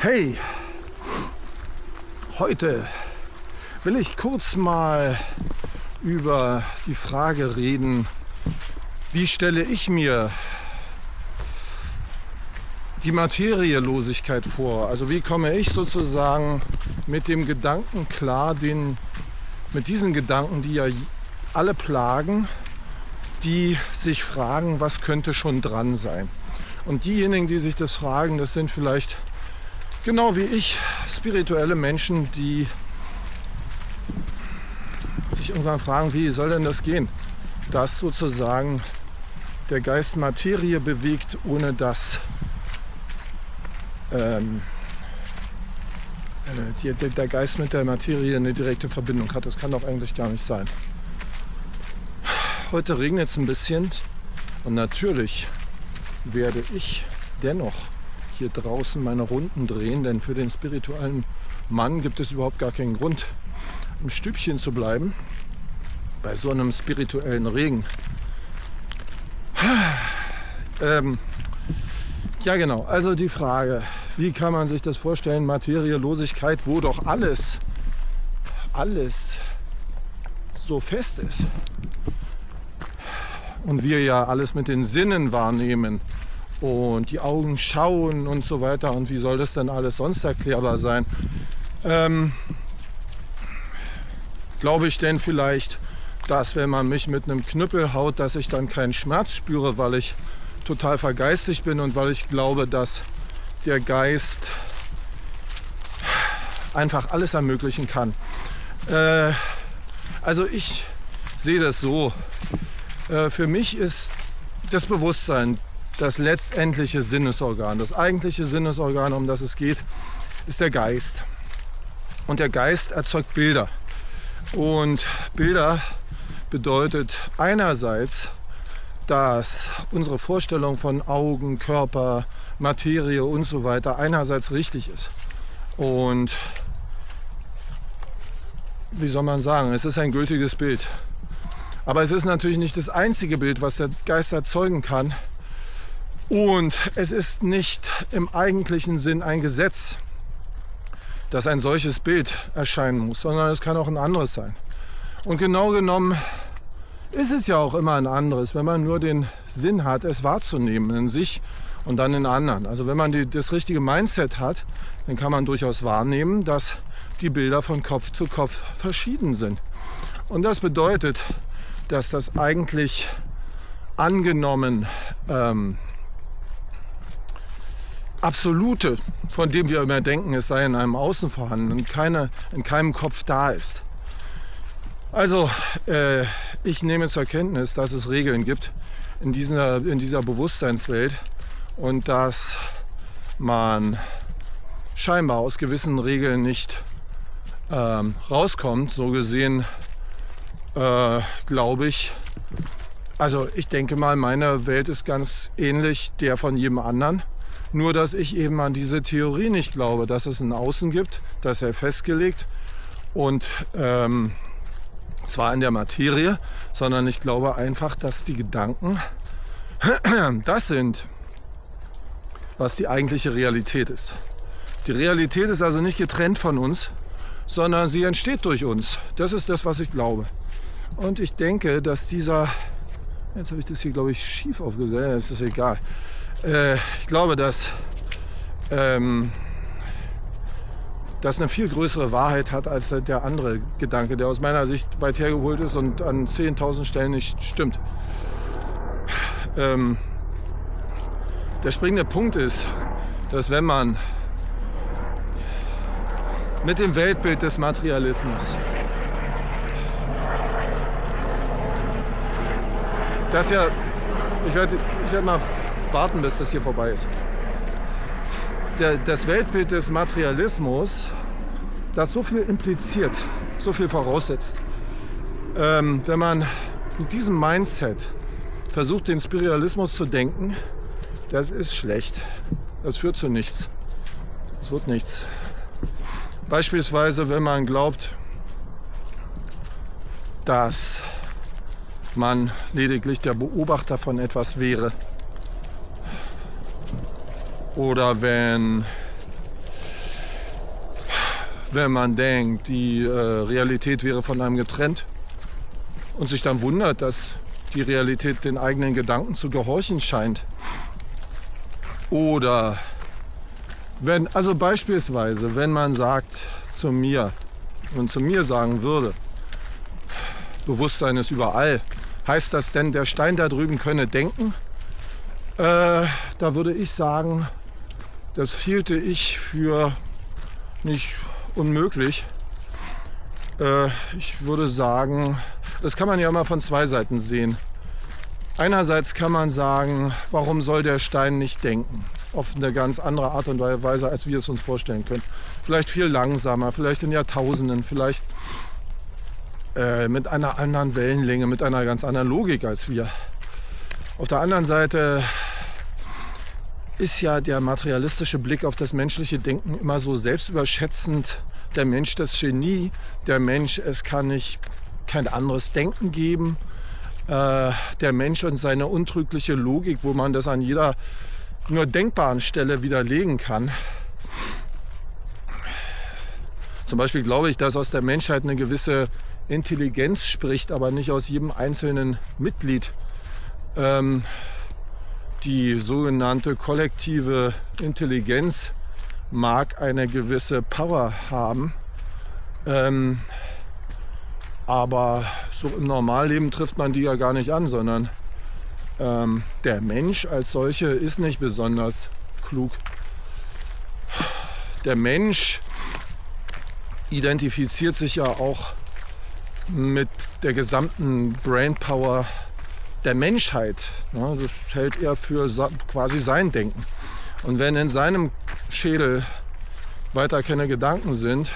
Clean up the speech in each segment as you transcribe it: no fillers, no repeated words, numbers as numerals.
Hey, heute will ich kurz mal über die Frage reden, wie stelle ich mir die Materielosigkeit vor? Also wie komme ich sozusagen mit dem Gedanken klar, mit diesen Gedanken, die ja alle plagen, die sich fragen, was könnte schon dran sein? Und diejenigen, die sich das fragen, das sind vielleicht genau wie ich spirituelle Menschen, die sich irgendwann fragen, wie soll denn das gehen? Dass sozusagen der Geist Materie bewegt, ohne dass der Geist mit der Materie eine direkte Verbindung hat. Das kann doch eigentlich gar nicht sein. Heute regnet es ein bisschen und natürlich werde ich dennoch hier draußen meine Runden drehen, denn für den spirituellen Mann gibt es überhaupt gar keinen Grund, im Stübchen zu bleiben bei so einem spirituellen Regen. Ja genau, also die Frage, wie kann man sich das vorstellen, Materielosigkeit, wo doch alles so fest ist und wir ja alles mit den Sinnen wahrnehmen und die Augen schauen und so weiter, und wie soll das denn alles sonst erklärbar sein? Glaube ich denn vielleicht, dass wenn man mich mit einem Knüppel haut, dass ich dann keinen Schmerz spüre, weil ich total vergeistigt bin und weil ich glaube, dass der Geist einfach alles ermöglichen kann? Also ich sehe das so. Für mich ist das Bewusstsein das letztendliche Sinnesorgan. Das eigentliche Sinnesorgan, um das es geht, ist der Geist. Und der Geist erzeugt Bilder. Und Bilder bedeutet einerseits, dass unsere Vorstellung von Augen, Körper, Materie und so weiter einerseits richtig ist. Und wie soll man sagen, es ist ein gültiges Bild. Aber es ist natürlich nicht das einzige Bild, was der Geist erzeugen kann. Und es ist nicht im eigentlichen Sinn ein Gesetz, dass ein solches Bild erscheinen muss, sondern es kann auch ein anderes sein. Und genau genommen ist es ja auch immer ein anderes, wenn man nur den Sinn hat, es wahrzunehmen in sich und dann in anderen. Also wenn man das richtige Mindset hat, dann kann man durchaus wahrnehmen, dass die Bilder von Kopf zu Kopf verschieden sind. Und das bedeutet, dass das eigentlich angenommen Absolute, von dem wir immer denken, es sei in einem Außen vorhanden und in keinem Kopf da ist. Also ich nehme zur Kenntnis, dass es Regeln gibt in dieser Bewusstseinswelt und dass man scheinbar aus gewissen Regeln nicht rauskommt. So gesehen glaube ich, also ich denke mal, meine Welt ist ganz ähnlich der von jedem anderen. Nur, dass ich eben an diese Theorie nicht glaube, dass es ein Außen gibt, das ist festgelegt und zwar in der Materie, sondern ich glaube einfach, dass die Gedanken das sind, was die eigentliche Realität ist. Die Realität ist also nicht getrennt von uns, sondern sie entsteht durch uns. Das ist das, was ich glaube. Und ich denke, dass jetzt habe ich das hier, glaube ich, schief aufgesetzt, das ist egal. Ich glaube, dass das eine viel größere Wahrheit hat als der andere Gedanke, der aus meiner Sicht weit hergeholt ist und an 10.000 Stellen nicht stimmt. Der springende Punkt ist, dass wenn man mit dem Weltbild des Materialismus ich werde mal warten, bis das hier vorbei ist. Das Weltbild des Materialismus, das so viel impliziert, so viel voraussetzt. Wenn man mit diesem Mindset versucht, den Spiritualismus zu denken, das ist schlecht. Das führt zu nichts. Es wird nichts. Beispielsweise, wenn man glaubt, dass man lediglich der Beobachter von etwas wäre. Oder wenn wenn man denkt, die Realität wäre von einem getrennt und sich dann wundert, dass die Realität den eigenen Gedanken zu gehorchen scheint. Oder also beispielsweise, wenn man sagt zu mir und zu mir sagen würde, Bewusstsein ist überall, heißt das denn, der Stein da drüben könne denken? Da würde ich sagen, das hielte ich für nicht unmöglich. Ich würde sagen, das kann man ja immer von zwei Seiten sehen. Einerseits kann man sagen, warum soll der Stein nicht denken? Auf eine ganz andere Art und Weise, als wir es uns vorstellen können. Vielleicht viel langsamer, vielleicht in Jahrtausenden, vielleicht mit einer anderen Wellenlänge, mit einer ganz anderen Logik als wir. Auf der anderen Seite ist ja der materialistische Blick auf das menschliche Denken immer so selbstüberschätzend. Der Mensch das Genie, der Mensch, es kann kein anderes Denken geben. Der Mensch und seine untrügliche Logik, wo man das an jeder nur denkbaren Stelle widerlegen kann. Zum Beispiel glaube ich, dass aus der Menschheit eine gewisse Intelligenz spricht, aber nicht aus jedem einzelnen Mitglied. Die sogenannte kollektive Intelligenz mag eine gewisse Power haben, aber so im Normalleben trifft man die ja gar nicht an, sondern der Mensch als solche ist nicht besonders klug. Der Mensch identifiziert sich ja auch mit der gesamten Brainpower der Menschheit. Ja, das hält er für quasi sein Denken. Und wenn in seinem Schädel weiter keine Gedanken sind,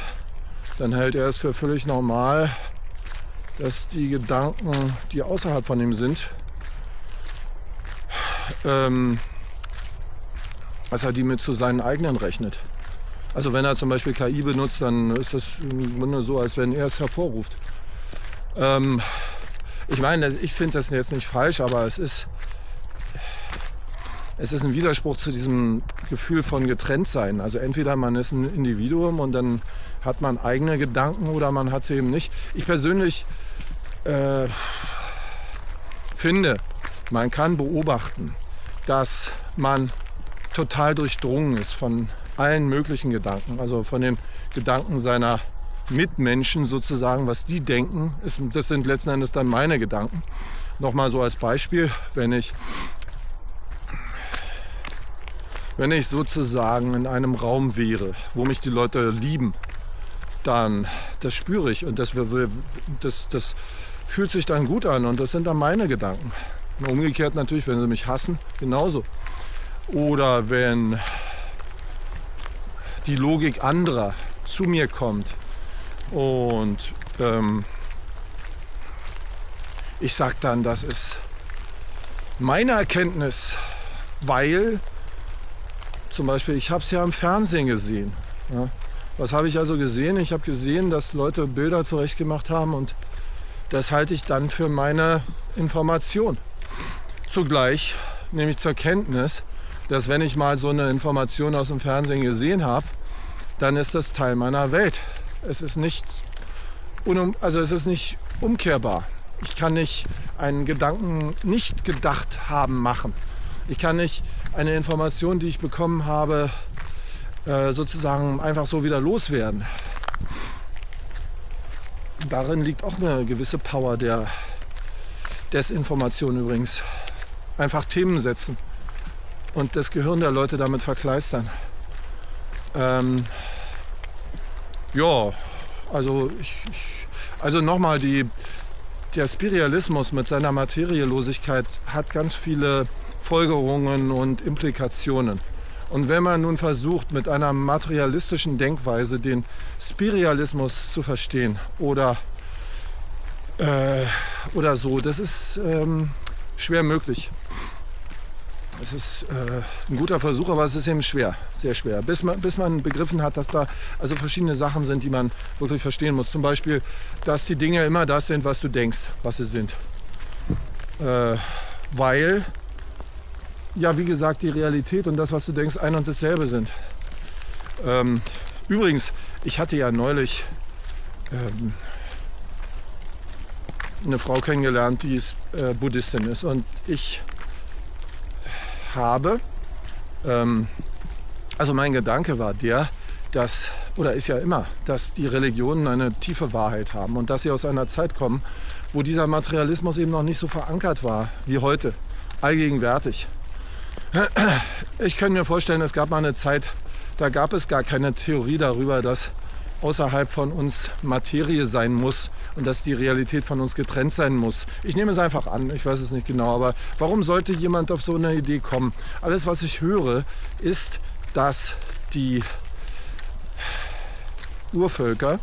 dann hält er es für völlig normal, dass die Gedanken, die außerhalb von ihm sind, dass er die mit zu seinen eigenen rechnet. Also wenn er zum Beispiel KI benutzt, dann ist das im Grunde so, als wenn er es hervorruft. Ich meine, ich finde das jetzt nicht falsch, aber es ist ein Widerspruch zu diesem Gefühl von Getrenntsein. Also entweder man ist ein Individuum und dann hat man eigene Gedanken oder man hat sie eben nicht. Ich persönlich finde, man kann beobachten, dass man total durchdrungen ist von allen möglichen Gedanken. Also von den Gedanken seiner Mitmenschen sozusagen, was die denken. Das sind letzten Endes dann meine Gedanken. Nochmal so als Beispiel, wenn ich sozusagen in einem Raum wäre, wo mich die Leute lieben, dann das spüre ich und das fühlt sich dann gut an und das sind dann meine Gedanken. Und umgekehrt natürlich, wenn sie mich hassen, genauso. Oder wenn die Logik anderer zu mir kommt und ich sage dann, das ist meine Erkenntnis, weil zum Beispiel, ich habe es ja im Fernsehen gesehen. Ja. Was habe ich also gesehen? Ich habe gesehen, dass Leute Bilder zurechtgemacht haben und das halte ich dann für meine Information. Zugleich nehme ich zur Kenntnis, dass wenn ich mal so eine Information aus dem Fernsehen gesehen habe, dann ist das Teil meiner Welt. Es ist nicht umkehrbar. Ich kann nicht einen Gedanken nicht gedacht haben machen. Ich kann nicht eine Information, die ich bekommen habe, sozusagen einfach so wieder loswerden. Darin liegt auch eine gewisse Power der Desinformation übrigens. Einfach Themen setzen und das Gehirn der Leute damit verkleistern. Also nochmal, der Spiritualismus mit seiner Materielosigkeit hat ganz viele Folgerungen und Implikationen. Und wenn man nun versucht, mit einer materialistischen Denkweise den Spiritualismus zu verstehen oder so, das ist schwer möglich. Es ist ein guter Versuch, aber es ist eben schwer, sehr schwer. Bis man begriffen hat, dass da also verschiedene Sachen sind, die man wirklich verstehen muss. Zum Beispiel, dass die Dinge immer das sind, was du denkst, was sie sind. Weil, ja wie gesagt, die Realität und das, was du denkst, ein und dasselbe sind. Übrigens, Ich hatte ja neulich eine Frau kennengelernt, die Buddhistin ist. Und ich habe, also mein Gedanke war der, dass, oder ist ja immer, dass die Religionen eine tiefe Wahrheit haben und dass sie aus einer Zeit kommen, wo dieser Materialismus eben noch nicht so verankert war wie heute, allgegenwärtig. Ich kann mir vorstellen, es gab mal eine Zeit, da gab es gar keine Theorie darüber, dass außerhalb von uns Materie sein muss und dass die Realität von uns getrennt sein muss. Ich nehme es einfach an, ich weiß es nicht genau, aber warum sollte jemand auf so eine Idee kommen? Alles, was ich höre, ist, dass die Urvölker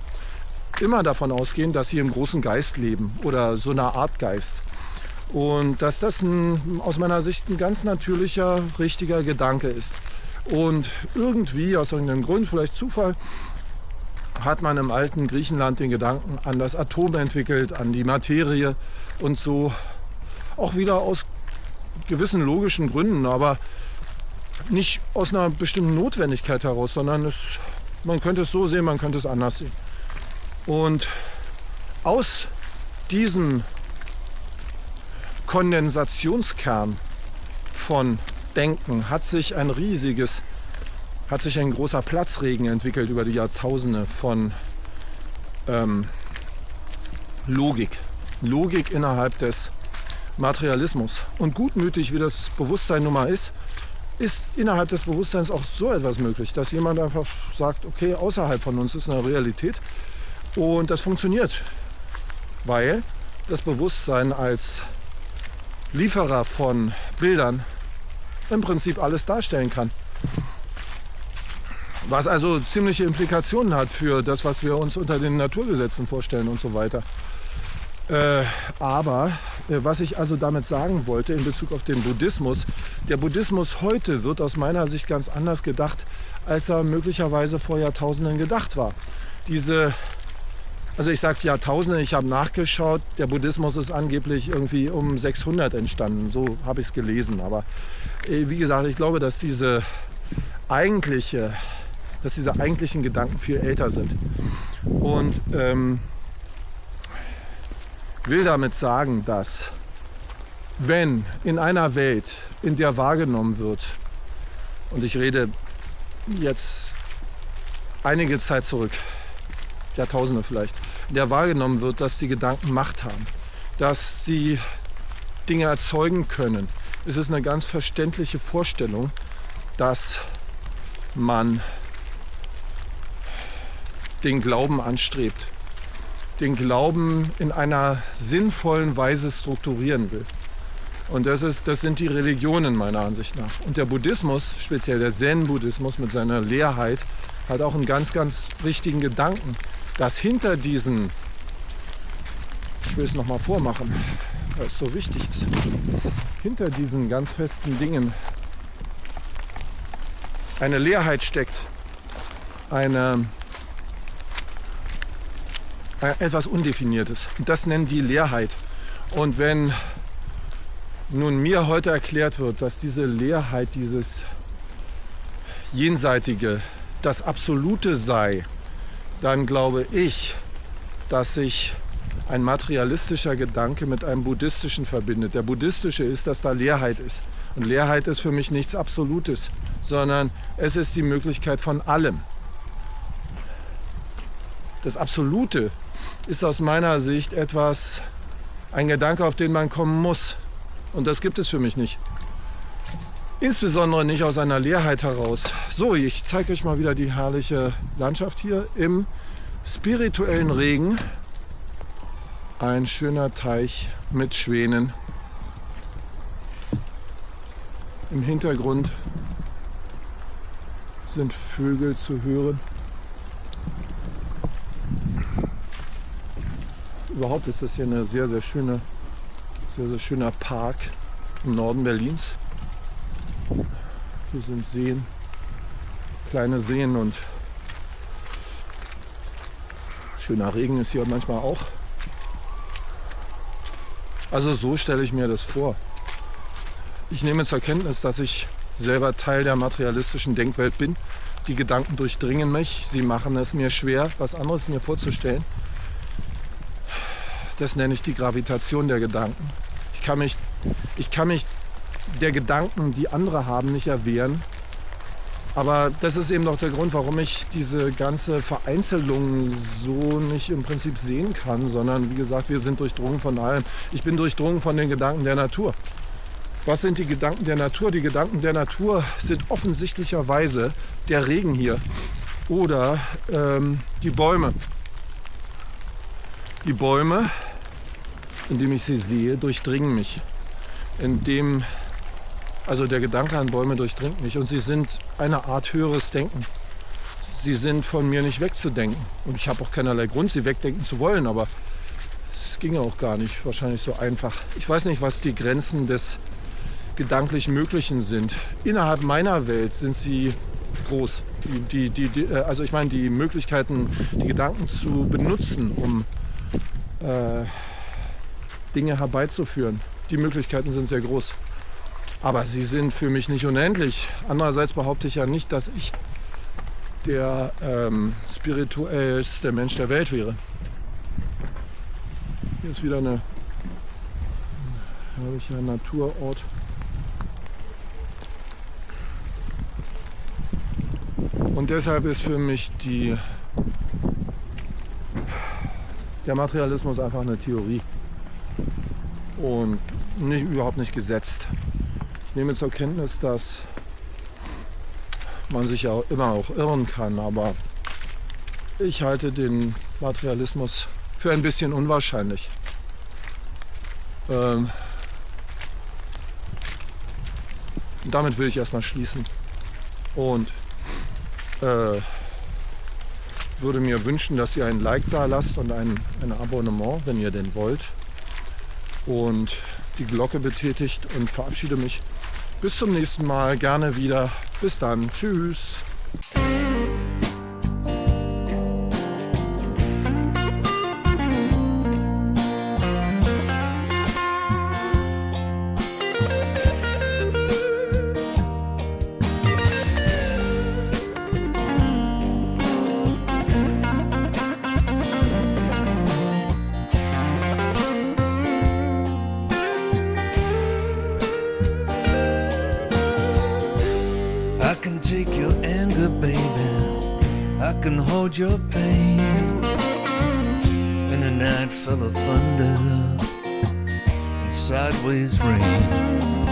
immer davon ausgehen, dass sie im großen Geist leben oder so eine Art Geist. Und dass das aus meiner Sicht ein ganz natürlicher, richtiger Gedanke ist. Und irgendwie, aus irgendeinem Grund, vielleicht Zufall, hat man im alten Griechenland den Gedanken an das Atom entwickelt, an die Materie und so. Auch wieder aus gewissen logischen Gründen, aber nicht aus einer bestimmten Notwendigkeit heraus, sondern man könnte es so sehen, man könnte es anders sehen. Und aus diesem Kondensationskern von Denken hat sich ein großer Platzregen entwickelt über die Jahrtausende von Logik. Logik innerhalb des Materialismus. Und gutmütig, wie das Bewusstsein nun mal ist innerhalb des Bewusstseins auch so etwas möglich, dass jemand einfach sagt, okay, außerhalb von uns ist eine Realität und das funktioniert, weil das Bewusstsein als Lieferer von Bildern im Prinzip alles darstellen kann. Was also ziemliche Implikationen hat für das, was wir uns unter den Naturgesetzen vorstellen und so weiter. Aber was ich also damit sagen wollte in Bezug auf den Buddhismus, der Buddhismus heute wird aus meiner Sicht ganz anders gedacht, als er möglicherweise vor Jahrtausenden gedacht war. Also ich sage Jahrtausende, ich habe nachgeschaut, der Buddhismus ist angeblich irgendwie um 600 entstanden, so habe ich es gelesen. Aber wie gesagt, ich glaube, dass diese eigentlichen Gedanken viel älter sind. Und will damit sagen, dass wenn in einer Welt, in der wahrgenommen wird, und ich rede jetzt einige Zeit zurück, Jahrtausende vielleicht, in der wahrgenommen wird, dass die Gedanken Macht haben, dass sie Dinge erzeugen können, ist es eine ganz verständliche Vorstellung, dass man den Glauben anstrebt, den Glauben in einer sinnvollen Weise strukturieren will. Und das sind die Religionen meiner Ansicht nach. Und der Buddhismus, speziell der Zen-Buddhismus mit seiner Leerheit, hat auch einen ganz, ganz wichtigen Gedanken, dass hinter diesen, ich will es nochmal vormachen, weil es so wichtig ist, hinter diesen ganz festen Dingen eine Leerheit steckt, etwas Undefiniertes. Und das nennen die Leerheit. Und wenn nun mir heute erklärt wird, dass diese Leerheit, dieses Jenseitige, das Absolute sei, dann glaube ich, dass sich ein materialistischer Gedanke mit einem buddhistischen verbindet. Der buddhistische ist, dass da Leerheit ist. Und Leerheit ist für mich nichts Absolutes, sondern es ist die Möglichkeit von allem. Das Absolute ist aus meiner Sicht ein Gedanke, auf den man kommen muss. Und das gibt es für mich nicht. Insbesondere nicht aus einer Leerheit heraus. So, ich zeige euch mal wieder die herrliche Landschaft hier im spirituellen Regen. Ein schöner Teich mit Schwänen. Im Hintergrund sind Vögel zu hören. Überhaupt ist das hier eine sehr, sehr schöner Park im Norden Berlins. Hier sind Seen, kleine Seen und schöner Regen ist hier manchmal auch. Also so stelle ich mir das vor. Ich nehme zur Kenntnis, dass ich selber Teil der materialistischen Denkwelt bin Die Gedanken durchdringen mich, sie machen es mir schwer, was anderes mir vorzustellen. Das nenne ich die Gravitation der Gedanken. Ich kann mich der Gedanken, die andere haben, nicht erwehren. Aber das ist eben doch der Grund, warum ich diese ganze Vereinzelung so nicht im Prinzip sehen kann, sondern wie gesagt, wir sind durchdrungen von allem. Ich bin durchdrungen von den Gedanken der Natur. Was sind die Gedanken der Natur? Die Gedanken der Natur sind offensichtlicherweise der Regen hier oder die Bäume. Die Bäume, indem ich sie sehe, durchdringen mich. Also der Gedanke an Bäume durchdringt mich und sie sind eine Art höheres Denken. Sie sind von mir nicht wegzudenken und ich habe auch keinerlei Grund, sie wegdenken zu wollen, aber es ginge auch gar nicht, wahrscheinlich so einfach. Ich weiß nicht, was die Grenzen des gedanklich Möglichen sind. Innerhalb meiner Welt sind sie groß. Also ich meine, die Möglichkeiten, die Gedanken zu benutzen, um Dinge herbeizuführen, die Möglichkeiten sind sehr groß. Aber sie sind für mich nicht unendlich. Andererseits behaupte ich ja nicht, dass ich der spirituellste Mensch der Welt wäre. Hier ist wieder ein herrlicher Naturort. Und deshalb ist für mich der Materialismus einfach eine Theorie und überhaupt nicht gesetzt. Ich nehme zur Kenntnis, dass man sich ja immer auch irren kann, aber ich halte den Materialismus für ein bisschen unwahrscheinlich. Damit will ich erstmal schließen und würde mir wünschen, dass ihr ein Like da lasst und ein Abonnement, wenn ihr denn wollt, und die Glocke betätigt und verabschiede mich. Bis zum nächsten Mal, gerne wieder. Bis dann. Tschüss. I can take your anger, baby. I can hold your pain. In a night full of thunder and sideways rain.